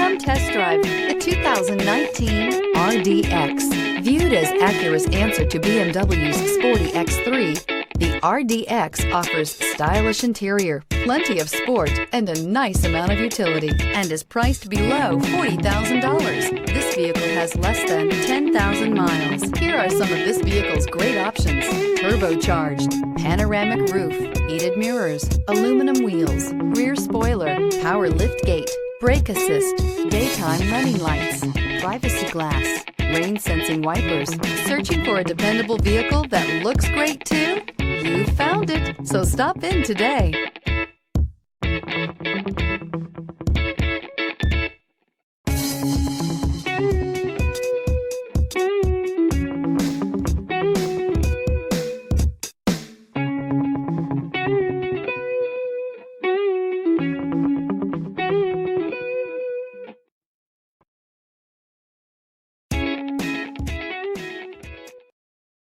Come test drive the 2019 RDX. Viewed as Acura's answer to BMW's sporty X3, the RDX offers stylish interior, plenty of sport, and a nice amount of utility, and is priced below $40,000. This vehicle has less than 10,000 miles. Here are some of this vehicle's great options: turbocharged, panoramic roof, heated mirrors, aluminum wheels, rear spoiler, power liftgate, brake assist, daytime running lights, privacy glass, rain sensing wipers. Searching for a dependable vehicle that looks great too? You found it, so stop in today.